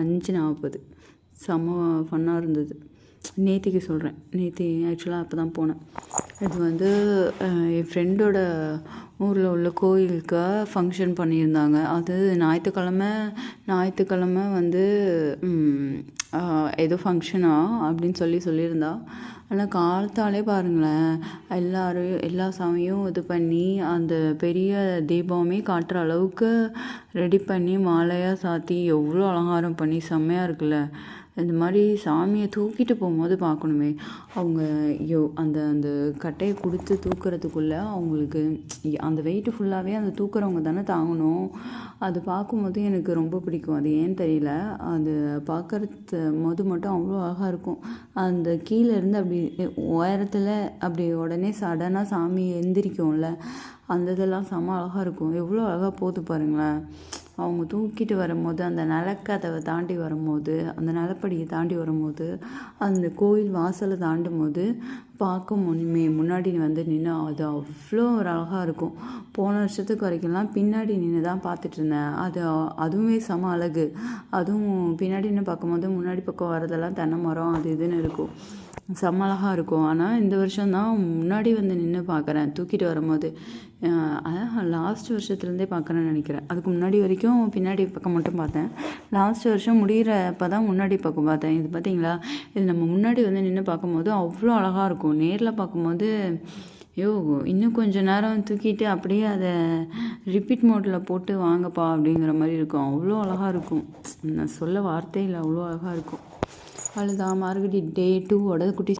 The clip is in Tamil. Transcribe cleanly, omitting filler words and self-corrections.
5 40 செம்ம ஃபன்னாக இருந்தது. நேத்திக்கு சொல்கிறேன். நேத்தி ஆக்சுவலாக அப்போ தான் போனேன். இது வந்து என் ஃப்ரெண்டோட ஊரில் உள்ள கோயிலுக்கு ஃபங்க்ஷன் பண்ணியிருந்தாங்க. அது ஞாயிற்றுக்கிழமை வந்து ஏதோ ஃபங்க்ஷனா அப்படின்னு சொல்லியிருந்தா. ஆனால் காலத்தாலே பாருங்களேன், எல்லா சாமியும் இது பண்ணி அந்த பெரிய தீபமே காட்டுற அளவுக்கு ரெடி பண்ணி மாலையாக சாத்தி எவ்வளோ அலங்காரம் பண்ணி செம்மையாக இருக்குல்ல. இந்த மாதிரி சாமியை தூக்கிட்டு போகும்போது பார்க்கணுமே, அவங்க அந்த அந்த கட்டையை கொடுத்து தூக்குறதுக்குள்ளே அவங்களுக்கு அந்த வெயிட்டு ஃபுல்லாகவே அந்த தூக்குறவங்க தானே தாங்கணும். அது பார்க்கும்போது எனக்கு ரொம்ப பிடிக்கும். அது ஏன்னு தெரியல, அது பார்க்குறது போது மட்டும் அவ்வளோ அழகாக இருக்கும். அந்த கீழே இருந்து அப்படி உயரத்தில் அப்படி உடனே சடனாக சாமி எந்திரிக்கும்ல, அந்த இதெல்லாம் செம்ம அழகாக இருக்கும். எவ்வளோ அழகாக போகுது பாருங்களேன். அவங்க தூக்கிட்டு வரும்போது அந்த நிலக்கதவை தாண்டி வரும்போது, அந்த நிலப்படியை தாண்டி வரும்போது, அந்த கோயில் வாசலை தாண்டும் போது பார்க்க முன்னாடி வந்து நின்று அது அவ்வளோ ஒரு அழகாக இருக்கும். போன வருஷத்துக்கு வரைக்கும்லாம் பின்னாடி நின்று தான் பார்த்துட்டு இருந்தேன். அதுவுமே செம அழகு. அதுவும் பின்னாடி நின்று பார்க்கும்போது முன்னாடி பக்கம் வரதெல்லாம் தென்னை மரம் அது இதுன்னு இருக்கும், செம்ம அழகாக இருக்கும். ஆனால் இந்த வருஷம்தான் முன்னாடி வந்து நின்று பார்க்குறேன் தூக்கிட்டு வரும்போது. அதான் லாஸ்ட் வருஷத்துலேருந்தே பார்க்குறேன்னு நினைக்கிறேன். அதுக்கு முன்னாடி வரைக்கும் பின்னாடி பக்கம் மட்டும் பார்த்தேன். லாஸ்ட் வருஷம் முடிகிறப்ப தான் முன்னாடி பக்கம் பார்த்தேன். இது பார்த்தீங்களா, இது நம்ம முன்னாடி வந்து நின்று பார்க்கும்போது அவ்வளோ அழகாக இருக்கும். நேரில் பார்க்கும்போது இன்னும் கொஞ்சம் நேரம் தூக்கிட்டு அப்படியே அதை ரிப்பீட் மோட்டில் போட்டு வாங்கப்பா அப்படிங்கிற மாதிரி இருக்கும். அவ்வளோ அழகாக இருக்கும். நான் சொல்ல வார்த்தையில் அவ்வளோ அழகாக இருக்கும். அவ்வளோதான். மார்கழி டே 2 குட்டி